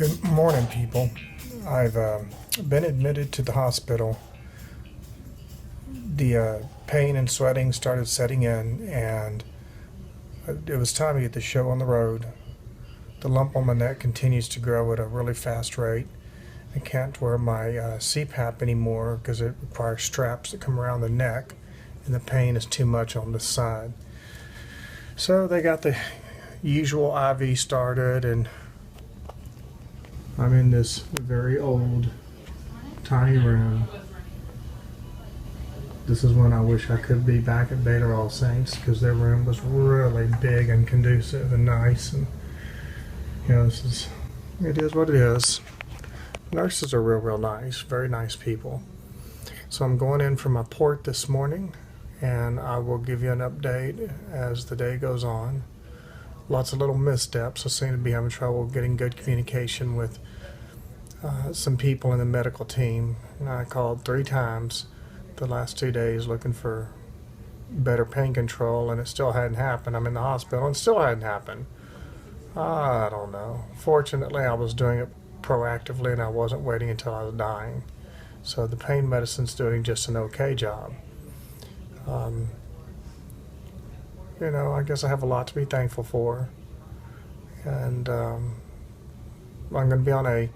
Good morning, people. I've been admitted to the hospital. The pain and sweating started setting in, and it was time to get the show on the road. The lump on my neck continues to grow at a really fast rate. I can't wear my CPAP anymore because it requires straps that come around the neck, and the pain is too much on this side. So they got the usual IV started, and I'm in this very old, tiny room. This is when I wish I could be back at Baylor All Saints, because their room was really big and conducive and nice. And you know, it is what it is. Nurses are real nice, very nice people. So I'm going in for my port this morning, and I will give you an update as the day goes on. Lots of little missteps. I seem to be having trouble getting good communication with some people in the medical team. And I called 3 times the last 2 days looking for better pain control, and it still hadn't happened. I'm in the hospital and it still hadn't happened. I don't know. Fortunately, I was doing it proactively and I wasn't waiting until I was dying. So the pain medicine's doing just an okay job. You know, I guess I have a lot to be thankful for. And I'm going to be on a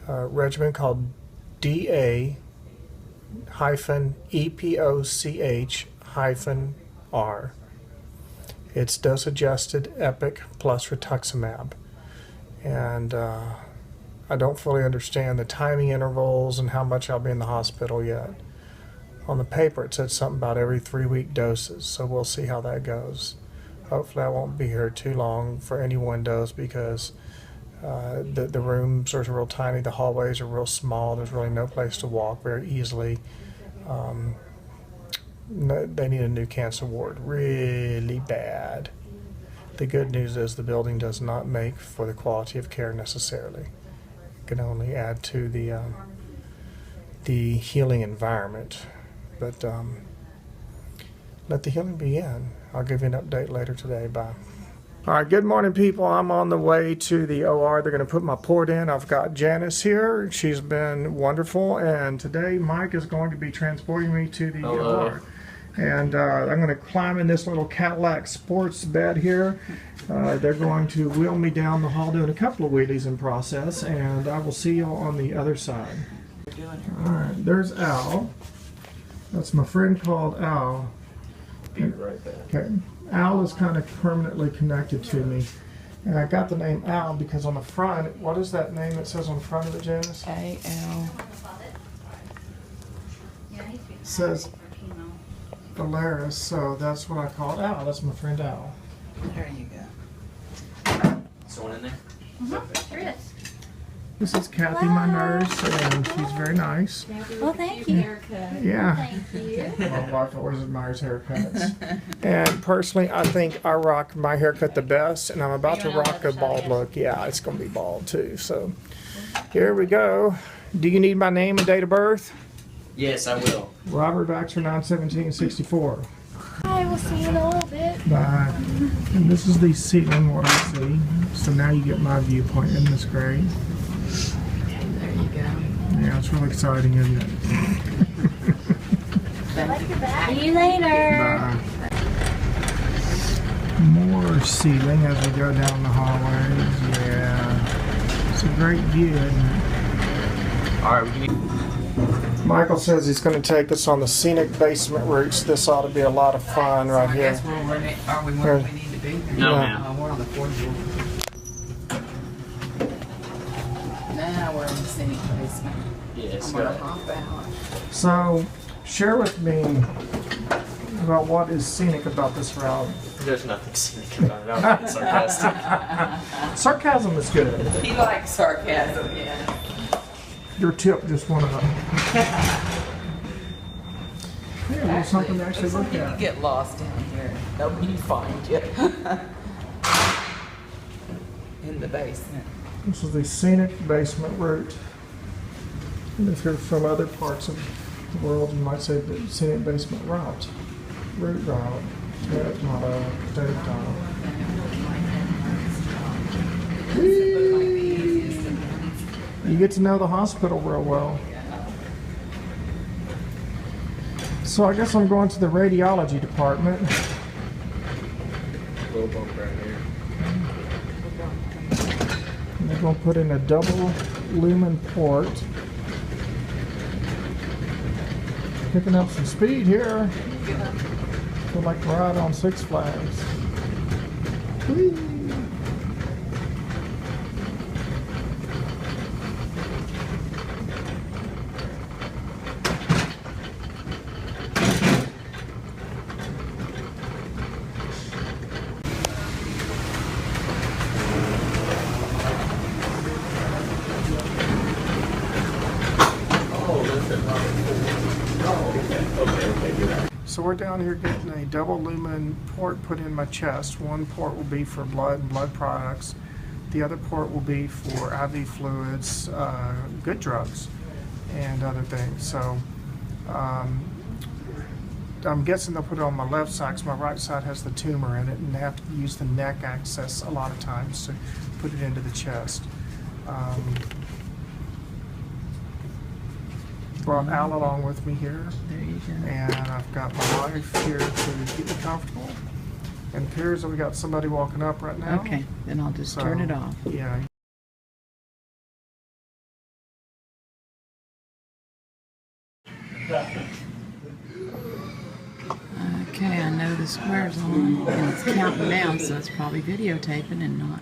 regimen called DA-EPOCH-R. It's dose adjusted EPIC plus rituximab. And I don't fully understand the timing intervals and how much I'll be in the hospital yet. On the paper it said something about every 3-week doses, so we'll see how that goes. Hopefully I won't be here too long for any one dose, because the rooms are real tiny, the hallways are real small, there's really no place to walk very easily. They need a new cancer ward really bad. The good news is the building does not make for the quality of care necessarily. It can only add to the healing environment. But let the healing begin. I'll give you an update later today. Bye. All right, good morning, people. I'm on the way to the OR. They're going to put my port in. I've got Janice here. She's been wonderful. And today, Mike is going to be transporting me to the OR. And I'm going to climb in this little Cadillac sports bed here. They're going to wheel me down the hall, doing a couple of wheelies in process. And I will see you on the other side. All right, there's Al. That's my friend called Al. Be right back. Okay. Al is kind of permanently connected to me. And I got the name Al because on the front, what is that name that says on the front of it, Janice? A-L. It says Valeris, so that's what I call Al. That's my friend Al. There you go. Someone in there? Mm-hmm. There is. This is Kathy, my nurse, and she's very nice. Well, thank you. Yeah. Thank you. My wife always admires haircuts. And personally, I think I rock my haircut the best, and I'm about to rock a bald look. Yeah, it's going to be bald too. So here we go. Do you need my name and date of birth? Yes, I will. Robert Baxter, 9/17/64. I will see you in a little bit. Bye. And this is the ceiling, what I see. So now you get my viewpoint. Isn't this great? There you go. Yeah, it's really exciting, isn't it? I like your back. See you later. Bye. More ceiling as we go down the hallways. Yeah. It's a great view, isn't it? All right, we can... Michael says he's going to take us on the scenic basement routes. This ought to be a lot of fun right I here. guess are we where we need to be? No, Yeah. ma'am. We're on the 4th floor. Now we're in the scenic basement. Yes, I'm go gonna ahead. hop out. So, share with me about what is scenic about this route. There's nothing scenic about it. I was being sarcastic. Sarcasm is good. He likes sarcasm, yeah. Your tip, just one of them. Yeah, well, something to actually it's look something at. you get lost in here. Nobody find you. In the basement. This is the scenic basement route. And if you're from other parts of the world, you might say the scenic basement route. Route route. Yeah, it's not a state title. This would like the easiest of You get to know the hospital real well. So I guess I'm going to the radiology department. Little bump right here. And they're going to put in a double lumen port. Picking up some speed here. Feel like we're out on Six Flags. Whee! So we're down here getting a double lumen port put in my chest. One port will be for blood and blood products. The other port will be for IV fluids, good drugs, and other things. So I'm guessing they'll put it on my left side because my right side has the tumor in it, and they have to use the neck access a lot of times to put it into the chest. Brought Al along with me here. There you go. And I've got my wife here to keep me comfortable. And it appears that we got somebody walking up right now. Okay, then I'll just So, turn it off. Yeah. Okay, I know the square's on and it's counting down, so it's probably videotaping and not.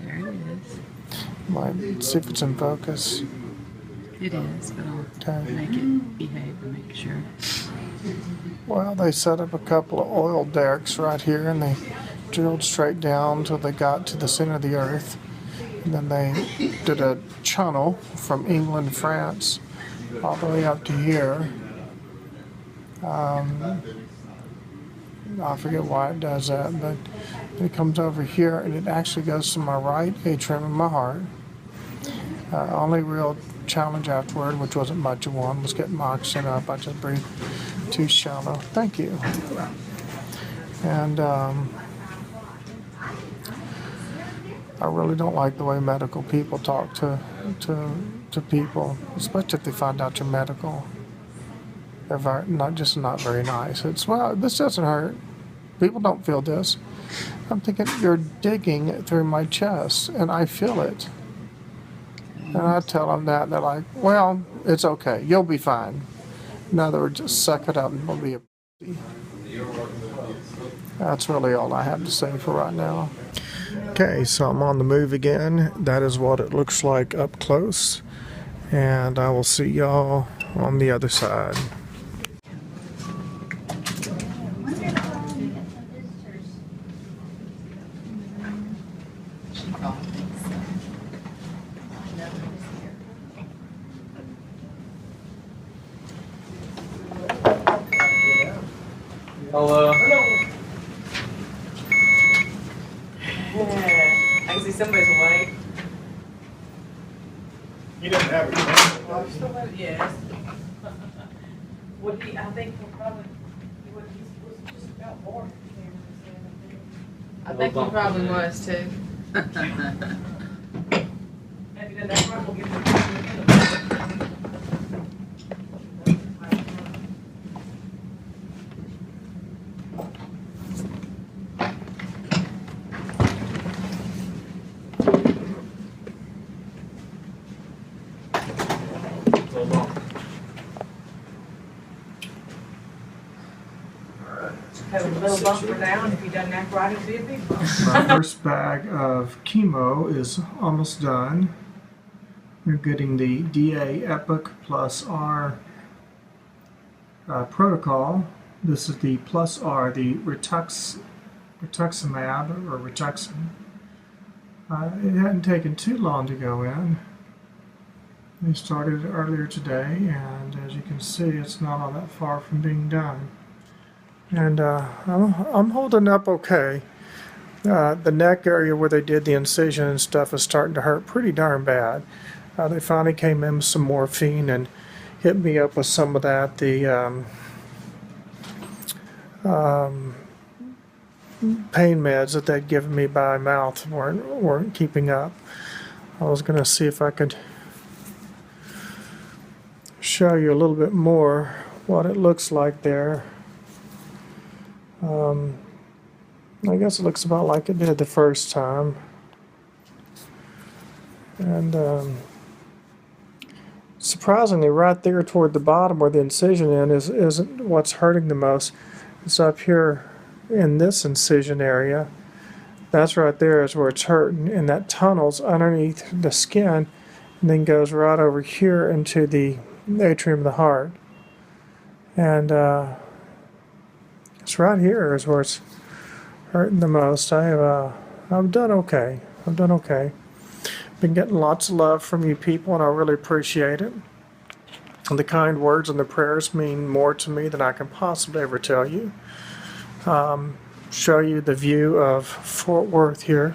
There it is. Might see if it's in focus. It is, but I'll Okay. make it behave and make sure. Well, they set up a couple of oil derricks right here, and they drilled straight down till they got to the center of the earth. And then they did a channel from England, France, all the way up to here. I forget why it does that, but it comes over here and it actually goes to my right atrium of my heart. Only real challenge afterward, which wasn't much of one, was getting my oxygen up. I just breathed too shallow. Thank you. And I really don't like the way medical people talk to people, especially if they find out you're medical. They're not very nice. It's, well, this doesn't hurt. People don't feel this. I'm thinking, you're digging through my chest, and I feel it. And I tell them that, and they're like, well, it's okay. You'll be fine. In other words, just suck it up and we'll be a That's really all I have to say for right now. Okay, so I'm on the move again. That is what it looks like up close. And I will see y'all on the other side. She called me, so. Hello. I can see somebody's awake. You didn't have it. Yes. Would he, I think he'll probably, he was just about bored. I think he probably was too. Maybe then that's right, we'll give him. Have a little bumper now, and if he doesn't act right, it'll be a big bumper. My first bag of chemo is almost done. We're getting the DA Epic plus R protocol. This is the plus R, the rituximab or Rituxan. It hadn't taken too long to go in. We started earlier today, and as you can see, it's not all that far from being done. And I'm holding up okay. The neck area where they did the incision and stuff is starting to hurt pretty darn bad. They finally came in with some morphine and hit me up with some of that. The pain meds that they'd given me by mouth weren't keeping up. I was going to see if I could show you a little bit more what it looks like there. I guess it looks about like it did the first time. And surprisingly, right there toward the bottom where the incision isn't what's hurting the most. It's up here in this incision area. That's right there is where it's hurting, and that tunnels underneath the skin and then goes right over here into the atrium of the heart. And it's right here is where it's hurting the most. I've done okay. I've done okay. Been getting lots of love from you people, and I really appreciate it. And the kind words and the prayers mean more to me than I can possibly ever tell you. Show you the view of Fort Worth here.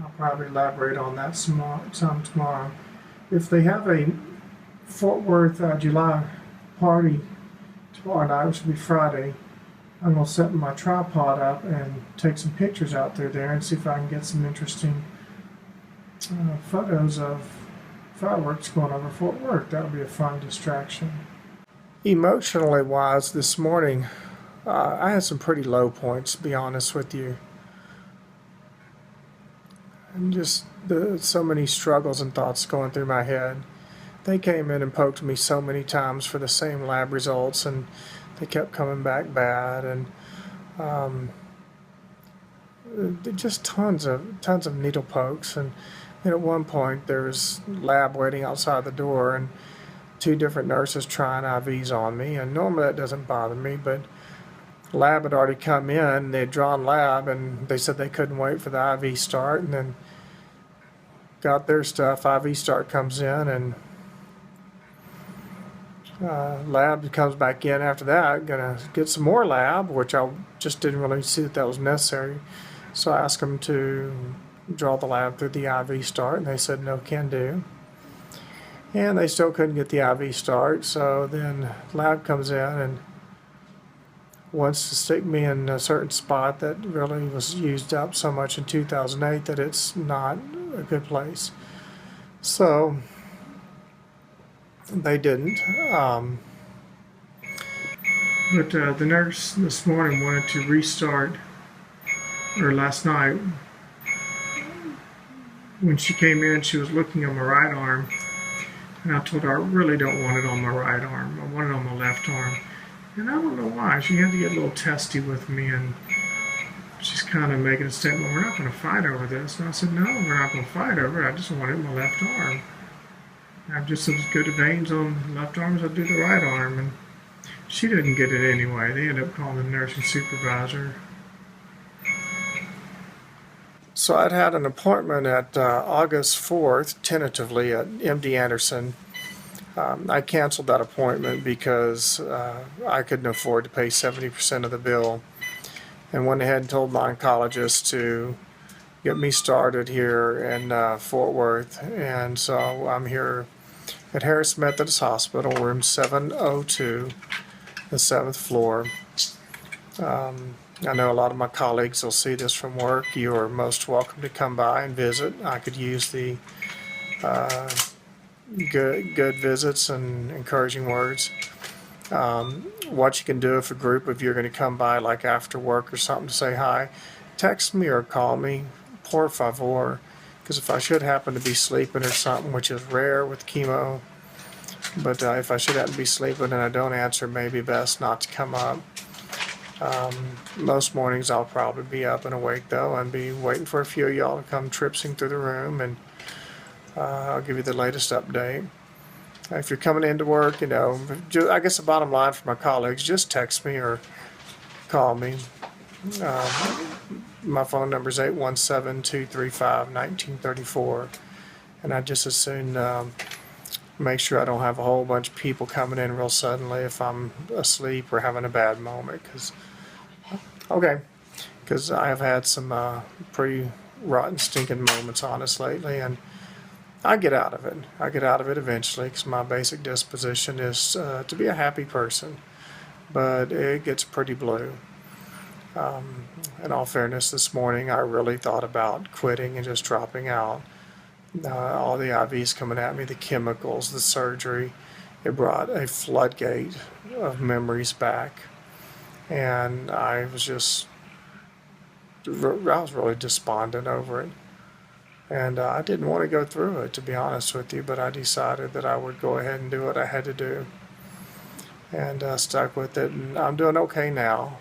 I'll probably elaborate on that some tomorrow. If they have a Fort Worth July party tomorrow night, which will be Friday, I'm going to set my tripod up and take some pictures out there and see if I can get some interesting photos of fireworks going over Fort Worth. That would be a fun distraction. Emotionally wise, this morning, I had some pretty low points, to be honest with you. And just so many struggles and thoughts going through my head. They came in and poked me so many times for the same lab results, and they kept coming back bad, and just tons of needle pokes. And at one point there was lab waiting outside the door, and 2 different nurses trying IVs on me. And normally that doesn't bother me, but lab had already come in, they had drawn lab, and they said they couldn't wait for the IV start, and then got their stuff. IV start comes in, and lab comes back in after that. Gonna get some more lab, which I just didn't really see that was necessary. So I asked them to draw the lab through the IV start, and they said no, can do. And they still couldn't get the IV start, so then lab comes in and wants to stick me in a certain spot that really was used up so much in 2008 that it's not a good place. So they didn't. But the nurse this morning wanted to restart, or last night, when she came in, she was looking at my right arm, and I told her I really don't want it on my right arm. I want it on my left arm. And I don't know why. She had to get a little testy with me, and she's kind of making a statement, we're not going to fight over this. And I said, no, we're not going to fight over it. I just want it in my left arm. I have just as good veins on the left arm as I do the right arm. And she didn't get it anyway. They ended up calling the nursing supervisor. So I'd had an appointment at August 4th, tentatively, at MD Anderson. I canceled that appointment because I couldn't afford to pay 70% of the bill, and went ahead and told my oncologist to get me started here in Fort Worth. And so I'm here at Harris Methodist Hospital, room 702, the 7th floor. I know a lot of my colleagues will see this from work. You are most welcome to come by and visit. I could use the good visits and encouraging words. What you can do if a group of you are going to come by, like after work or something, to say hi, text me or call me, por favor, because if I should happen to be sleeping or something, which is rare with chemo, but if I should happen to be sleeping and I don't answer, it may be best not to come up. Most mornings I'll probably be up and awake though, and be waiting for a few of y'all to come tripsing through the room, and I'll give you the latest update. If you're coming into work, I guess the bottom line for my colleagues, just text me or call me. My phone number is 817-235-1934, and I just as soon make sure I don't have a whole bunch of people coming in real suddenly if I'm asleep or having a bad moment. Because I have had some pretty rotten, stinking moments on us lately, and I get out of it. I get out of it eventually because my basic disposition is to be a happy person, but it gets pretty blue. In all fairness, this morning I really thought about quitting and just dropping out. All the IVs coming at me, the chemicals, the surgery, it brought a floodgate of memories back. And I was really despondent over it. And I didn't want to go through it, to be honest with you, but I decided that I would go ahead and do what I had to do. And stuck with it, and I'm doing okay now.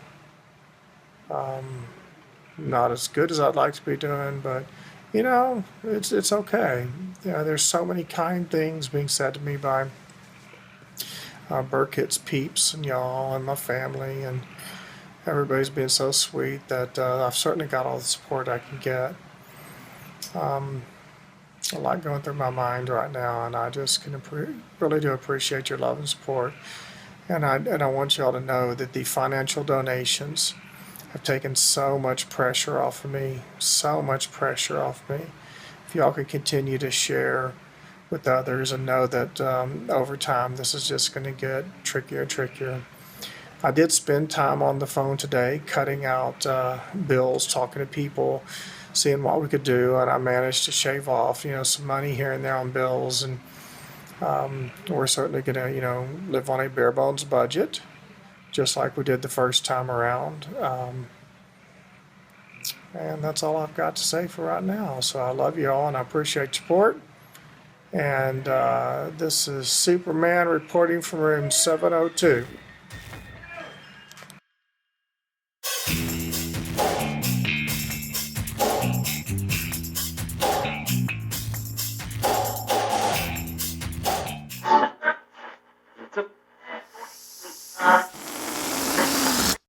Not as good as I'd like to be doing, but you know, it's okay. You know, there's so many kind things being said to me by Burkett's peeps and y'all and my family, and everybody's been so sweet that I've certainly got all the support I can get. A lot going through my mind right now, and I just can really do appreciate your love and support. And I want y'all to know that the financial donations have taken so much pressure off of me, so much pressure off me. If y'all could continue to share with others and know that over time this is just going to get trickier and trickier. I did spend time on the phone today cutting out bills, talking to people, seeing what we could do, and I managed to shave off, you know, some money here and there on bills, and we're certainly going to, you know, live on a bare bones budget, just like we did the first time around. And that's all I've got to say for right now. So I love you all, and I appreciate your support. And this is Superman reporting from room 702.